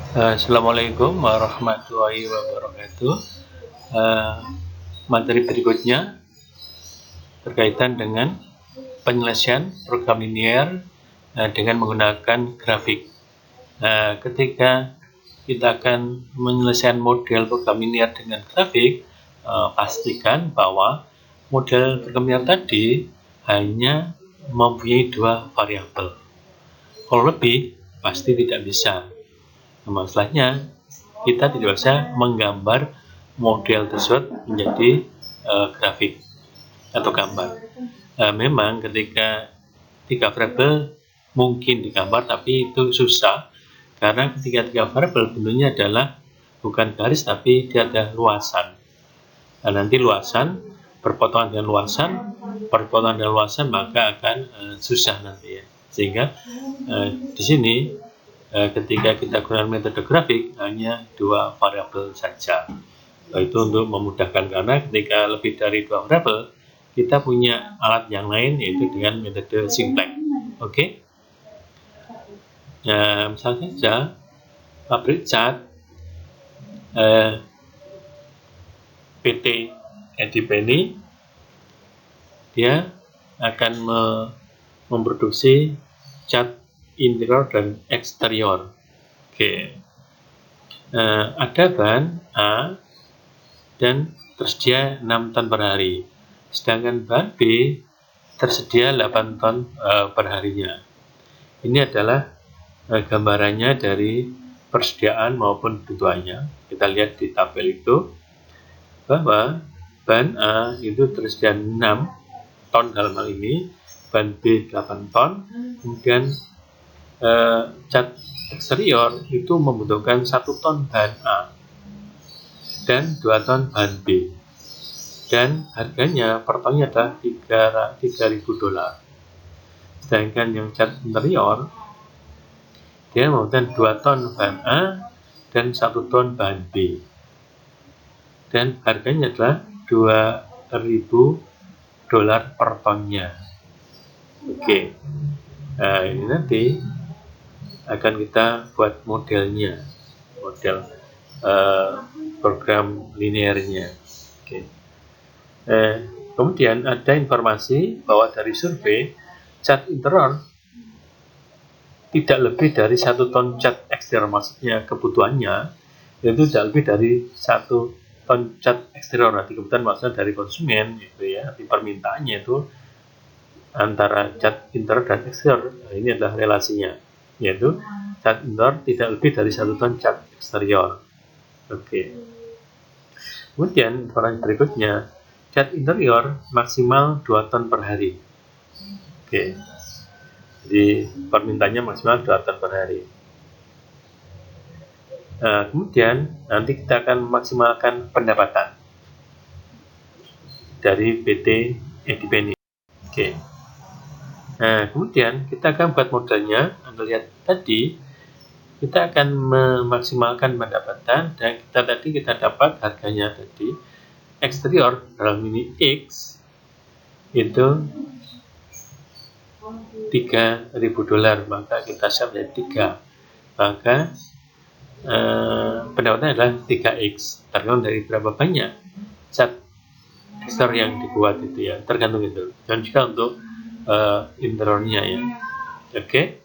Assalamualaikum warahmatullahi wabarakatuh. Eh, Materi berikutnya berkaitan dengan penyelesaian program linear dengan menggunakan grafik. Ketika kita akan menyelesaikan model program linear dengan grafik, pastikan bahwa model program linear tadi hanya mempunyai dua variabel. Kalau lebih, pasti tidak bisa. Masalahnya, kita tidak bisa menggambar model tersebut menjadi grafik atau gambar. Memang ketika tiga variabel mungkin digambar, tapi itu susah karena ketika tiga variabel bentuknya adalah bukan garis tapi dia ada luasan. Nah, nanti luasan berpotongan dengan luasan maka akan susah nanti ya. Sehingga di sini ketika kita gunakan metode grafik hanya dua variabel saja. Itu untuk memudahkan karena ketika lebih dari dua variabel kita punya alat yang lain yaitu dengan metode simplex. Oke. Nah, misalnya saja pabrik cat PT Edi Penny dia akan memproduksi cat interior dan eksterior. Oke. Ada bahan A dan tersedia 6 ton per hari. Sedangkan bahan B tersedia 8 ton per harinya. Ini adalah gambarannya dari persediaan maupun kebutuhannya. Kita lihat di tabel itu bahwa bahan A itu tersedia 6 ton dalam hal ini, bahan B 8 ton, kemudian cat eksterior itu membutuhkan 1 ton bahan A dan 2 ton bahan B, dan harganya per tonnya adalah $3.000. Sedangkan yang cat interior dia membutuhkan 2 ton bahan A dan 1 ton bahan B, dan harganya adalah $2.000 per tonnya. Oke. Nah, ini nanti akan kita buat modelnya, model program linearnya. Oke. Kemudian ada informasi bahwa dari survei cat interior tidak lebih dari 1 ton cat eksterior, maksudnya kebutuhannya yaitu tidak lebih dari 1 ton cat eksterior. Nanti kebetulan maksudnya dari konsumen gitu ya, di permintaannya itu antara cat interior dan eksterior. Nah, ini adalah relasinya, yaitu cat interior tidak lebih dari 1 ton cat eksterior. Oke. Kemudian informasi berikutnya, cat interior maksimal 2 ton per hari. Oke. Jadi permintaannya maksimal 2 ton per hari. Kemudian nanti kita akan memaksimalkan pendapatan dari PT Edi Penny. Oke. Nah, kemudian kita akan buat modelnya. Anda lihat tadi kita akan memaksimalkan pendapatan, dan kita dapat harganya tadi eksterior dalam ini X itu $3.000, maka kita set menjadi 3, maka pendapatannya adalah 3X, tergantung dari berapa banyak cat eksterior yang dibuat itu ya, tergantung itu, dan juga untuk interiornya ya. Oke.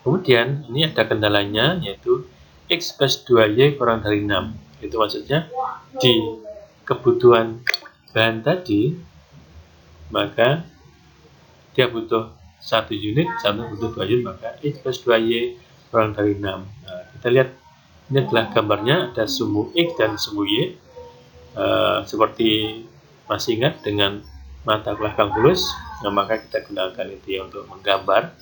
Kemudian ini ada kendalanya, yaitu X plus 2Y kurang dari 6. Itu maksudnya di kebutuhan bahan tadi maka dia butuh 1 unit, satu butuh 2 unit, maka X plus 2Y kurang dari 6. Nah, kita lihat ini adalah gambarnya, ada sumbu X dan sumbu Y. Seperti masih ingat dengan mata kuliah kalkulus, nah, maka kita gunakan itu ya untuk menggambar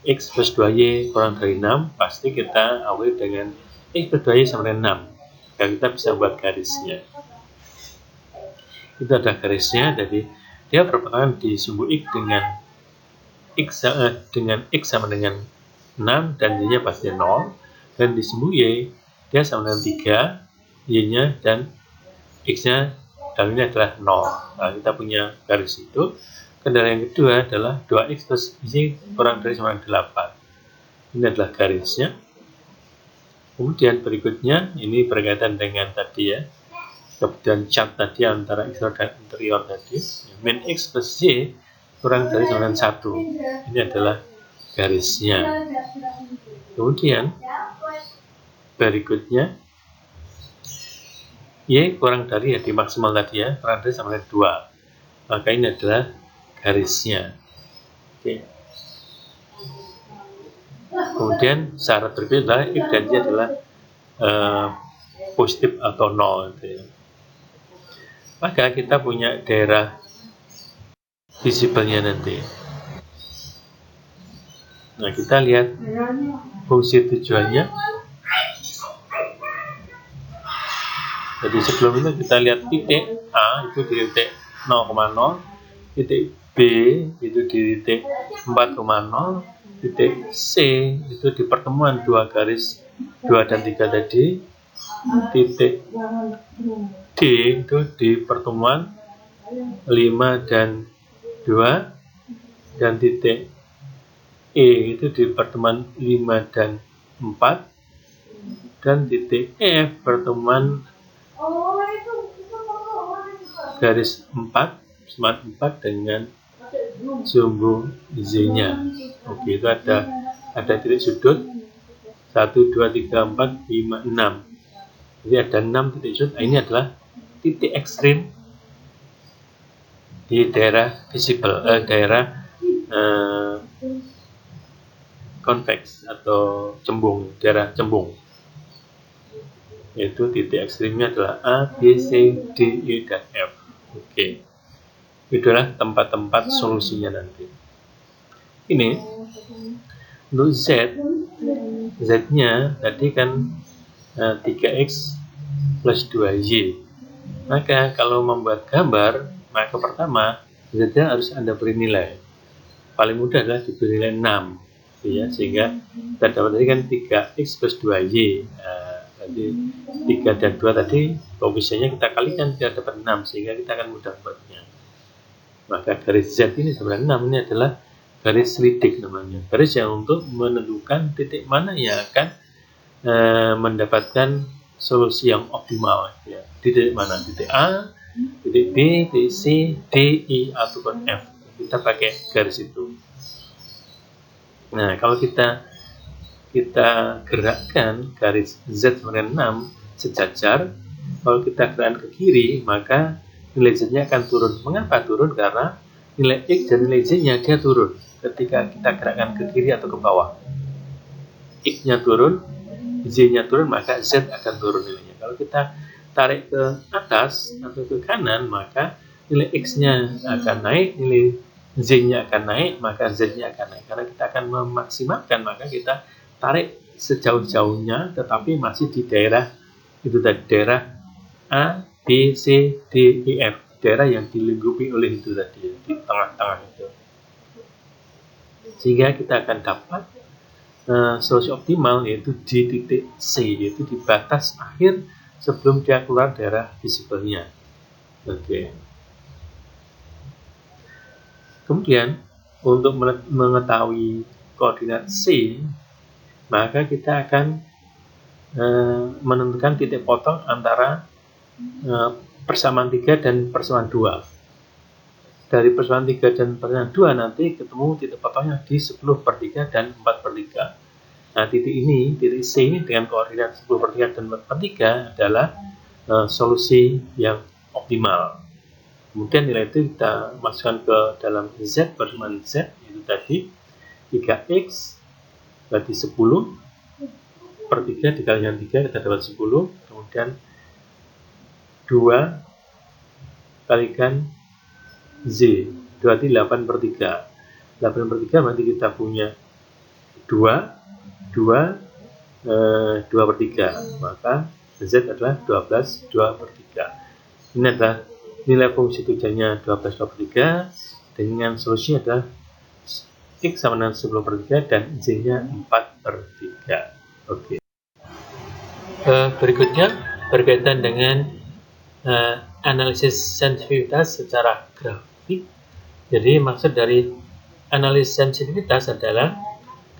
X plus 2Y kurang dari 6. Pasti kita awali dengan X plus 2Y sama dengan 6, dan kita bisa buat garisnya. Itu ada garisnya, jadi dia berpotongan di sumbu X dengan X sama dengan 6 dan Y-nya pasti 0, dan di sumbu Y dia sama dengan 3, Y-nya dan X-nya dalam ini adalah 0. Nah, kita punya garis itu. Kendala yang kedua adalah 2X plus Y kurang dari sama dengan 8. Ini adalah garisnya. Kemudian berikutnya ini berkaitan dengan tadi ya, kemudian chart tadi antara exterior dan interior tadi. Min X plus Y kurang dari sama dengan 1. Ini adalah garisnya. Kemudian berikutnya Y kurang dari ya di maksimal tadi ya, kurang dari sama dengan 2. Maka ini adalah garisnya. Oke. Kemudian syarat berikutnya adalah X dan Y adalah positif atau 0 gitu ya. Maka kita punya daerah visible-nya nanti. Nah, kita lihat fungsi tujuannya. Jadi sebelum itu kita lihat titik A itu di titik 0,0, titik B itu di titik 4,0, titik C itu di pertemuan dua garis 2 dan 3 tadi, titik D itu di pertemuan 5 dan 2, dan titik E itu di pertemuan 5 dan 4, dan titik F pertemuan garis 4 smart 4 dengan sumbu Z-nya. Oke, itu ada titik sudut 1, 2, 3, 4, 5, 6. Jadi ada 6 titik sudut. Ini adalah titik ekstrim di daerah visible, daerah konveks atau cembung, daerah cembung. Yaitu titik ekstrimnya adalah A, B, C, D, E, dan F. Oke. Itulah tempat-tempat solusinya nanti. Ini untuk Z-nya tadi kan 3X plus 2Y. Maka kalau membuat gambar, maka pertama Z-nya harus Anda beri nilai. Paling mudah adalah diberi nilai 6. Ya, sehingga kita dapat tadi kan 3X plus 2Y. Jadi 3 dan 2 tadi koefisiennya kita kalikan kita dapat 6, sehingga kita akan mudah membuatnya. Maka garis Z ini sebenarnya 6 ini adalah garis lidik namanya. Garis yang untuk menentukan titik mana yang akan mendapatkan solusi yang optimal. Ya. Titik mana? Titik A, titik B, titik C, D, E, ataupun F. Kita pakai garis itu. Nah, kalau kita gerakkan garis Z sama dengan 6 sejajar, kalau kita gerakkan ke kiri, maka nilai Z-nya akan turun. Mengapa turun? Karena nilai X dan nilai Z-nya dia turun ketika kita gerakkan ke kiri atau ke bawah. X-nya turun, Z-nya turun, maka Z akan turun nilainya. Kalau kita tarik ke atas atau ke kanan, maka nilai X-nya akan naik, nilai Z-nya akan naik, maka Z-nya akan naik. Karena kita akan memaksimalkan, maka kita tarik sejauh-jauhnya, tetapi masih di daerah itu tadi, daerah A, B, C, D, E, F, daerah yang dilingkupi oleh itu tadi, di tengah-tengah itu. Sehingga kita akan dapat solusi optimal, yaitu di titik C, yaitu di batas akhir sebelum dia keluar daerah visible-nya. Oke. Kemudian untuk mengetahui koordinat C, maka kita akan menentukan titik potong antara persamaan 3 dan persamaan 2. Dari persamaan 3 dan persamaan 2 nanti ketemu titik potongnya di 10/3 dan 4/3. Nah, titik ini, titik C ini dengan koordinat 10/3 dan 4/3 adalah solusi yang optimal. Kemudian nilai itu kita masukkan ke dalam Z persamaan Z, itu tadi 3X berarti 10/3 dikali dengan 3 kita dapat 10, kemudian 2 kalikan Z berarti 8/3. 8/3 berarti kita punya 2/3, maka Z adalah 12/2/3. Ini adalah nilai fungsi tujuannya 12/2/3 dengan solusinya adalah X sama dengan 10/3 dan Z-nya 4/3. Oke. Berikutnya berkaitan dengan analisis sensitivitas secara grafik. Jadi maksud dari analisis sensitivitas adalah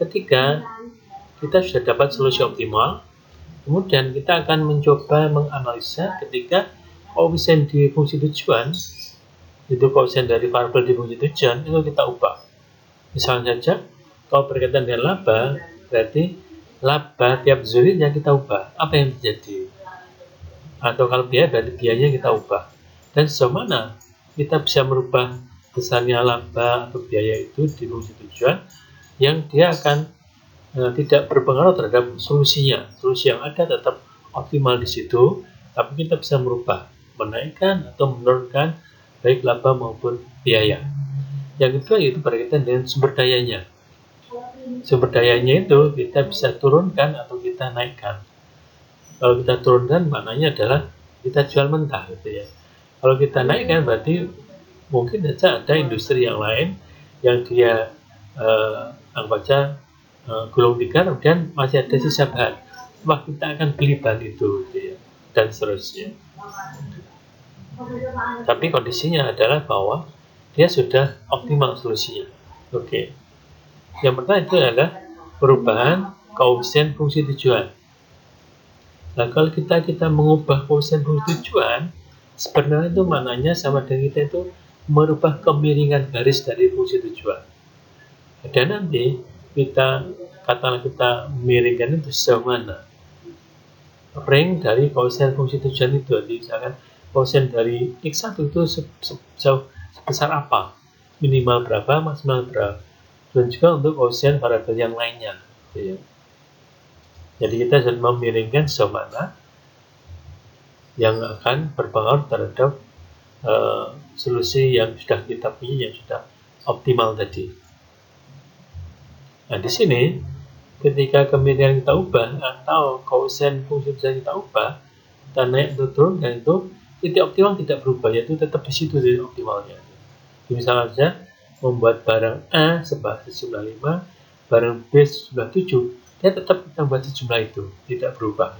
ketika kita sudah dapat solusi optimal. Kemudian kita akan mencoba menganalisa ketika koefisien di fungsi tujuan, itu koefisien dari variabel di fungsi tujuan, itu kita ubah. Misalnya saja, kalau berkaitan dengan laba, berarti laba tiap zurinya kita ubah. Apa yang terjadi? Atau kalau biaya, berarti biayanya kita ubah. Dan sejauh mana kita bisa merubah besarnya laba atau biaya itu di fungsi tujuan yang dia akan tidak berpengaruh terhadap solusinya. Solusi yang ada tetap optimal di situ, tapi kita bisa merubah, menaikkan atau menurunkan baik laba maupun biaya. Yang kedua yaitu berkaitan dengan sumber dayanya. Sumber dayanya itu kita bisa turunkan atau kita naikkan. Kalau kita turunkan maknanya adalah kita jual mentah gitu ya. Kalau kita naikkan berarti mungkin saja ada industri yang lain yang dia anggap saja gulung tikar, kemudian masih ada sisa bahan. Wah, kita akan beli bahan itu gitu ya, dan seterusnya. Tapi kondisinya adalah bahwa dia sudah optimal solusinya. Oke. Yang pertama itu adalah perubahan koefisien fungsi tujuan. Nah, kalau kita mengubah koefisien fungsi tujuan, sebenarnya itu maknanya sama dengan kita itu merubah kemiringan garis dari fungsi tujuan. Dan nanti kita miringkan itu sejauh mana ring dari koefisien fungsi tujuan itu. Jadi misalkan koefisien dari X1 itu sebesar apa, minimal berapa, maksimal berapa, dan juga untuk koefisien variabel yang lainnya gitu ya. Jadi kita sudah memiringkan sejauh mana yang akan berpengaruh terhadap solusi yang sudah kita punya, yang sudah optimal tadi. Nah, di sini ketika kemiringan kita ubah atau koefisien fungsi tujuan kita ubah, kita naik atau turun, dan itu titik optimal tidak berubah, yaitu tetap di situ titik optimalnya. Jadi misalnya saja membuat barang A sejumlah 5, barang B sejumlah 7, dia tetap kita buat sejumlah itu, tidak berubah.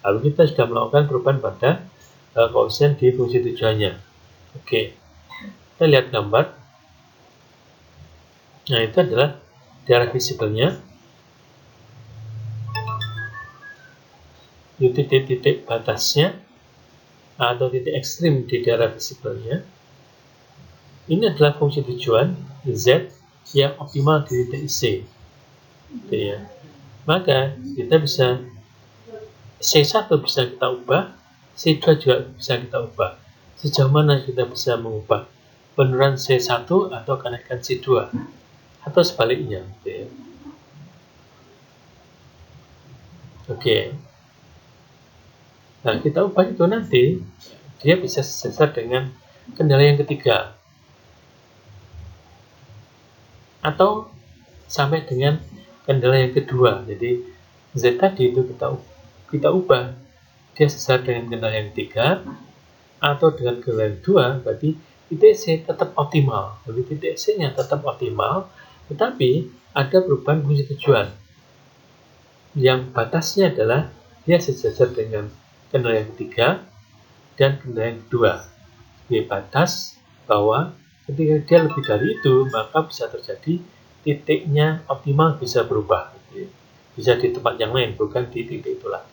Lalu kita sudah melakukan perubahan pada koefisien di fungsi tujuannya. Oke, kita lihat gambar. Nah, itu adalah daerah visibelnya, itu titik-titik batasnya atau titik ekstrim di daerah visibelnya. Ini adalah fungsi tujuan Z yang optimal di titik C. Gitu ya. Maka kita bisa C1 bisa kita ubah, C2 juga bisa kita ubah. Sejauh mana kita bisa mengubah penurunan C1 atau kenaikan C2 atau sebaliknya gitu ya. Oke. Nah, kita ubah itu nanti dia bisa sejajar dengan kendala yang ketiga atau sampai dengan kendala yang kedua. Jadi Z tadi itu kita ubah dia sejajar dengan kendala yang ketiga atau dengan kendala yang kedua, berarti titik C tetap optimal. Jadi titik C-nya tetap optimal, tetapi ada perubahan fungsi tujuan yang batasnya adalah dia sejajar dengan kendala yang ketiga dan kendala yang kedua. Di batas bahwa ketika dia lebih dari itu, maka bisa terjadi titiknya optimal bisa berubah. Bisa di tempat yang lain, bukan di titik itu lagi.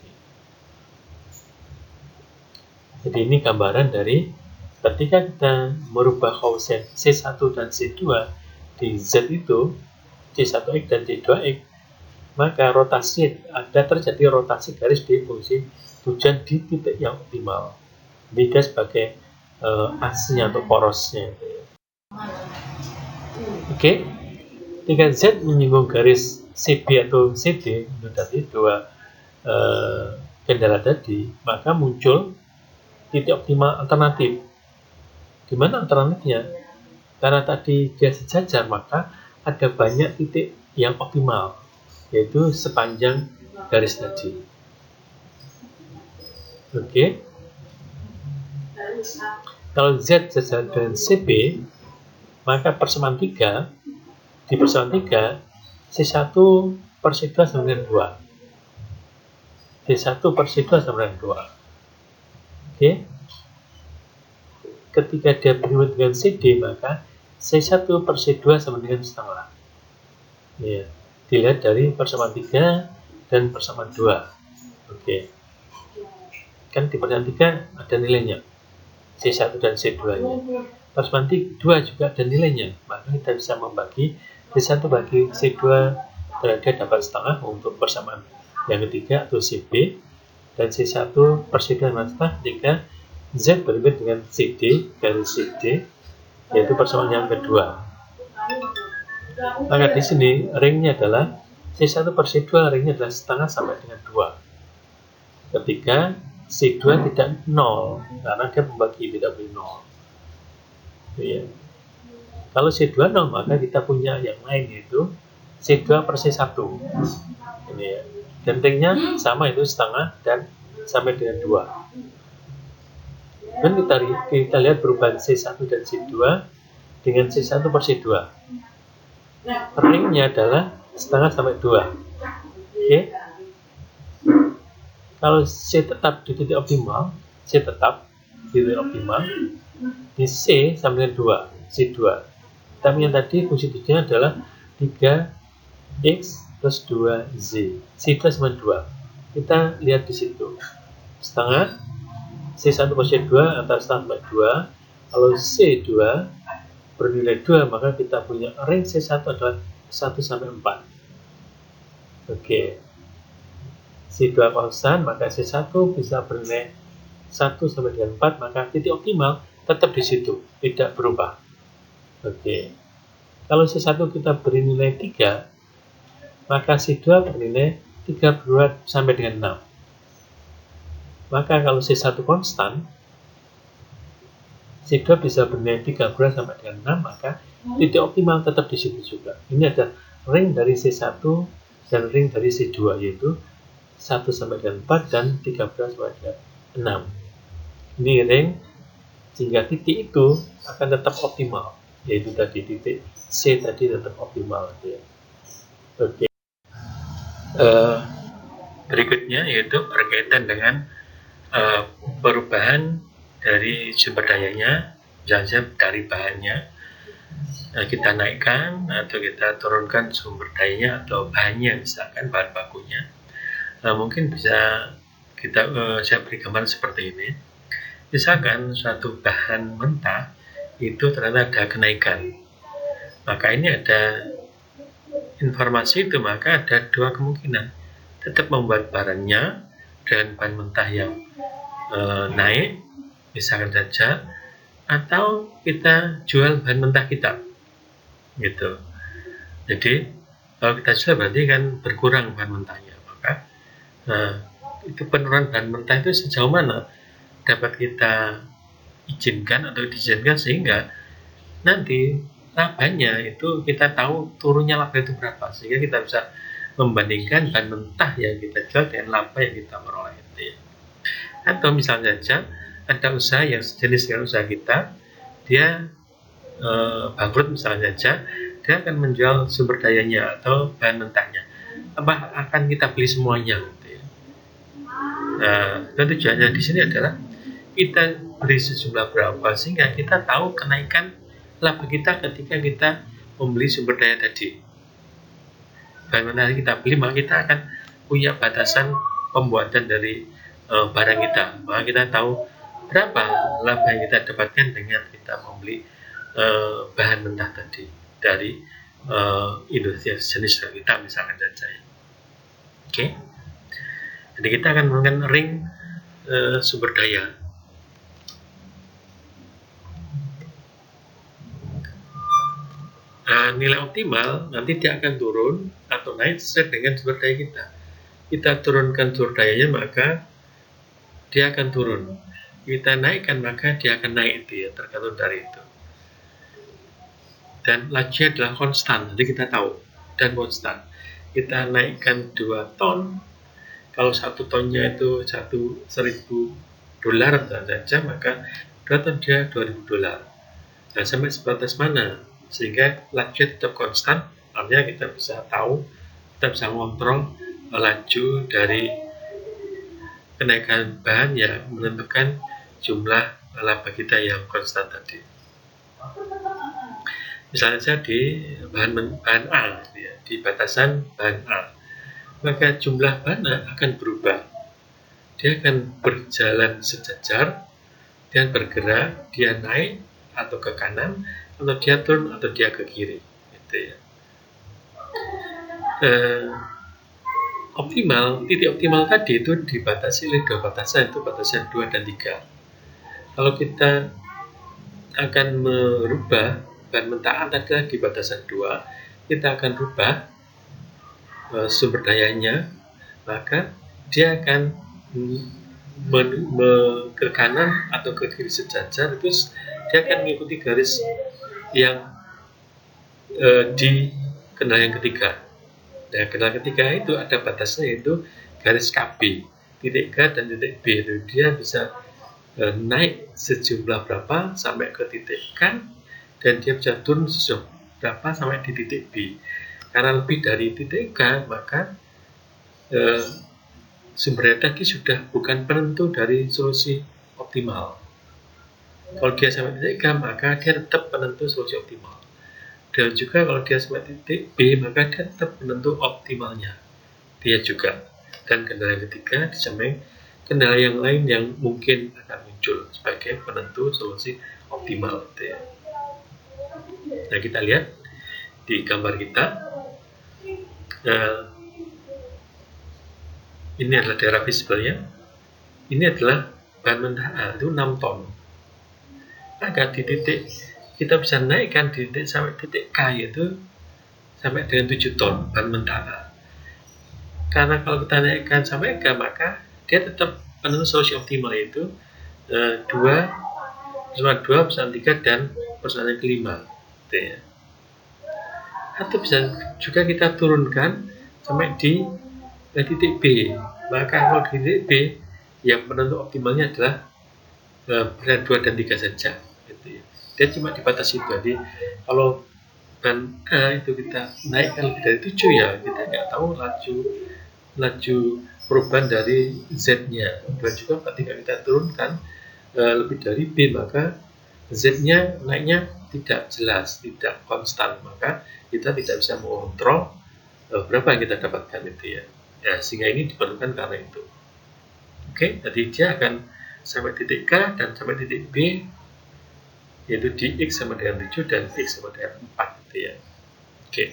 Jadi ini gambaran dari ketika kita merubah koefisien C1 dan C2 di Z itu, C1X dan C2X, maka ada terjadi rotasi garis di fungsi tujuan di titik yang optimal. Tidak sebagai aksesnya atau porosnya. Oke, ketika Z menyinggung garis CB atau CD itu tadi dua kendala tadi, maka muncul titik optimal alternatif. Gimana alternatifnya? Karena tadi dia sejajar, maka ada banyak titik yang optimal, yaitu sepanjang garis tadi. Oke. Kalau Z sejajar dengan CB, maka persamaan 3, di persamaan 3, C1 per C2 sama dengan 2. C1 per C2 sama dengan 2. Oke. Ketika dia berhubungan dengan CD, maka C1 per C2 sama dengan setengah. Ya, dilihat dari persamaan 3, dan persamaan 2. Oke. Kan di persamaan 3 ada nilainya. C1 dan C2-nya. Persamaan 2 juga ada nilainya. Maka kita bisa membagi C1 bagi C2 berada dapat setengah untuk persamaan yang ketiga atau CB, dan C1 per C2 dapat setengah ketika Z berbeda dengan CD garis CD, yaitu persamaan yang kedua. Maka di sini ringnya adalah C1 per C2, ringnya adalah setengah sampai dengan 2. Ketika C2 tidak 0, karena dia membagi tidak boleh 0. Ya. Kalau C2 0, maka kita punya yang lain, yaitu C2 per C1. Ini ya. Dan ringnya sama, itu setengah dan sampai dengan 2. Dan kita lihat perubahan C1 dan C2 dengan C1 per C2. Ringnya adalah setengah sampai 2. Oke. Kalau C tetap di titik optimal, C tetap di titik optimal, di C sama dengan 2, C2. Tapi yang tadi fungsi tujuannya adalah 3X plus 2Z. C2 sama 2. Kita lihat di situ. Setengah C1 per C2 antara setengah sampai 2. Kalau C2 bernilai 2, maka kita punya ring C1 adalah 1 sampai 4. Oke. C2 konstan, maka C1 bisa bernilai 1 sampai dengan 4, maka titik optimal tetap di situ, tidak berubah. Oke. Kalau C1 kita beri nilai 3, maka C2 bernilai 3 sampai dengan 6. Maka kalau C1 konstan, C2 bisa bernilai 3 sampai dengan 6, maka titik optimal tetap di situ juga. Ini ada ring dari C1 dan ring dari C2, yaitu 1 sampai dengan 4 dan 13 sampai dengan 6. Ini ring, sehingga titik itu akan tetap optimal, yaitu tadi titik C tadi tetap optimal. Oke. Berikutnya yaitu berkaitan dengan perubahan dari sumber dayanya, misalnya dari bahannya kita naikkan atau kita turunkan sumber dayanya atau bahannya, misalkan bahan bakunya. Mungkin bisa saya beri gambar seperti ini. Misalkan suatu bahan mentah itu ternyata ada kenaikan, maka ini ada informasi itu, maka ada dua kemungkinan: tetap membuat barangnya dengan bahan mentah yang naik, misalkan saja, atau kita jual bahan mentah kita, gitu. Jadi kalau kita jual berarti kan berkurang bahan mentahnya, maka itu penurunan bahan mentah itu sejauh mana dapat kita izinkan atau diizinkan sehingga nanti labanya itu kita tahu turunnya laba itu berapa, sehingga kita bisa membandingkan bahan mentah yang kita jual dengan laba yang kita peroleh itu ya. Atau misalnya saja ada usaha yang sejenis dengan usaha kita, dia bangkrut misalnya saja, dia akan menjual sumber dayanya atau bahan mentahnya, apa akan kita beli semuanya gitu ya. Dan tujuannya di sini adalah kita beli sejumlah berapa sehingga kita tahu kenaikan laba kita ketika kita membeli sumber daya tadi. Bahan mentah kita beli, maka kita akan punya batasan pembuatan dari barang kita, maka kita tahu berapa laba yang kita dapatkan dengan kita membeli bahan mentah tadi dari industri jenis kita misalkan saja. Oke. Jadi kita akan menggunakan ring sumber daya. Nilai optimal nanti dia akan turun atau naik sesuai dengan sumber daya kita. Kita turunkan sumber dayanya, maka dia akan turun. Kita naikkan, maka dia akan naik, itu ya, tergantung dari itu. Dan lajunya adalah konstan, jadi kita tahu, dan konstan. Kita naikkan 2 ton, kalau 1 tonnya itu $1.000 saja, maka 2 ton dia $2.000. Nah, sampai sebatas mana sehingga lajunya tetap konstan, artinya kita bisa tahu, kita bisa mengontrol laju dari kenaikan bahan yang menentukan jumlah laba kita yang konstan tadi. Misalnya saja di bahan A, ya, di batasan bahan A, maka jumlah bahan A akan berubah. Dia akan berjalan sejajar dan bergerak, dia naik atau ke kanan, atau dia turun, atau dia ke kiri. Gitu ya. Titik optimal tadi itu dibatasi oleh dua batasan, itu batasan 2 dan 3. Kalau kita akan merubah bahan mentah A adalah di batasan 2, kita akan rubah sumber dayanya, maka dia akan ke kanan atau ke kiri sejajar, terus dia akan mengikuti garis yang di kendala yang ketiga. Nah, kendala ketiga itu ada batasnya, yaitu garis KB, titik K dan titik B. Itu dia bisa naik sejumlah berapa sampai ke titik K, dan dia bisa turun sejumlah berapa sampai di titik B. Karena lebih dari titik K, maka sumber daya tadi sudah bukan penentu dari solusi optimal. Kalau dia sampai titik K, maka dia tetap penentu solusi optimal. Dan juga kalau dia sampai titik B, maka dia tetap penentu optimalnya. Dia juga. Dan kendala yang ketiga disamping kendala yang lain yang mungkin akan muncul sebagai penentu solusi optimal. Gitu ya. Nah, kita lihat di gambar kita. Ini adalah daerah visible-nya. Ini adalah bahan mentah A, itu 6 ton. Maka di titik kita bisa naikkan di titik sampai titik K, yaitu sampai dengan 7 ton bahan mentah A. Karena kalau kita naikkan sampai K, maka dia tetap penentu solusi optimal, yaitu 2 bersama 2 bersama 3 dan bersama yang kelima. Gitu ya. Atau bisa juga kita turunkan sampai di titik B. Maka kalau di titik B, yang penentu optimalnya adalah berat 2 dan 3 saja. Gitu ya. Dia cuma dibatasi itu. Jadi kalau bahan A itu kita naikkan lebih dari 7, ya kita nggak tahu laju perubahan dari Z-nya. Dan juga ketika kita turunkan lebih dari B, maka Z-nya naiknya tidak jelas, tidak konstan. Maka kita tidak bisa mengontrol berapa yang kita dapatkan itu ya. Ya, sehingga ini diperlukan karena itu. Oke, jadi dia akan sampai titik K dan sampai titik B, yaitu di X sama dengan 7 dan X sama dengan 4 gitu ya. Oke.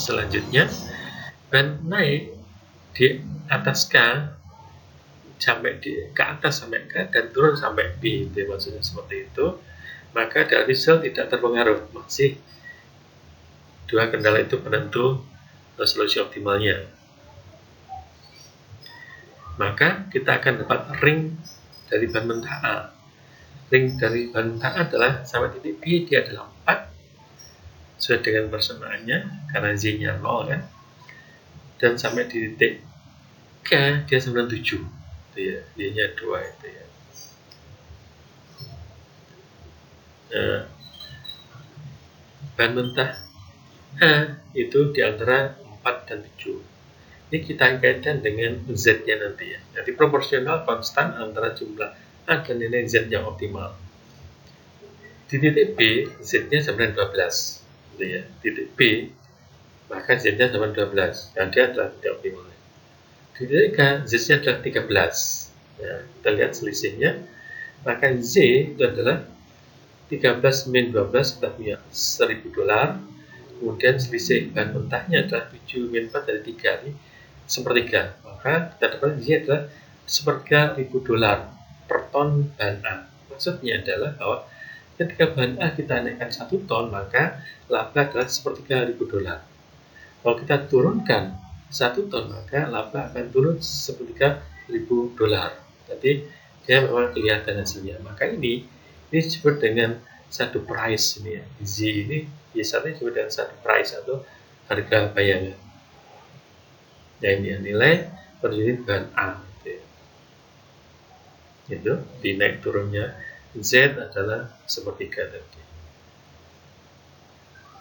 Selanjutnya, bahan naik di atas K sampai ke atas sampai K dan turun sampai B, itu maksudnya seperti itu. Maka dari sel tidak terpengaruh, masih dua kendala itu penentu solusi optimalnya. Maka kita akan dapat ring dari bahan mentah A. Ring dari bahan mentah A adalah sampai titik B dia adalah 4 sesuai dengan persamaannya karena Z-nya 0 kan. Dan sampai di titik K dia 97 itu ya, Y-nya 2 itu ya. Bahan mentah A itu di antara 4 dan 7. Ini kita kaitkan dengan Z-nya nanti ya. Jadi proporsional konstan antara jumlah A dan nilai Z yang optimal. Di titik B, Z-nya sama dengan 12. Gitu ya. Titik B, maka Z-nya sama dengan 12. Dan dia adalah tidak optimal. Di titik K, Z-nya adalah 13. Ya, kita lihat selisihnya. Maka Z itu adalah 13 min 12, kita punya $1.000. Kemudian selisih bahan mentahnya adalah 7 min 4 dari 3 ini sepertiga, maka kita dapat ini adalah $1.300 per ton bahan A. Maksudnya adalah bahwa ketika bahan A kita naikkan 1 ton, maka laba adalah $1.300. Kalau kita turunkan 1 ton, maka laba akan turun $1.300. Jadi dia memang kelihatan hasilnya. Maka ini disebut dengan satu price ini ya. Z ini biasanya disebut dengan satu price atau harga bayangan. Ya, ini nilai per unit bahan A gitu ya. Itu di naik turunnya Z adalah sepertiga tadi.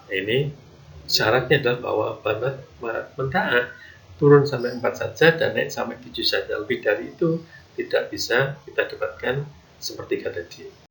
Nah, ini syaratnya adalah bahwa bahan mentah A turun sampai 4 saja dan naik sampai 7 saja. Lebih dari itu tidak bisa kita dapatkan sepertiga tadi.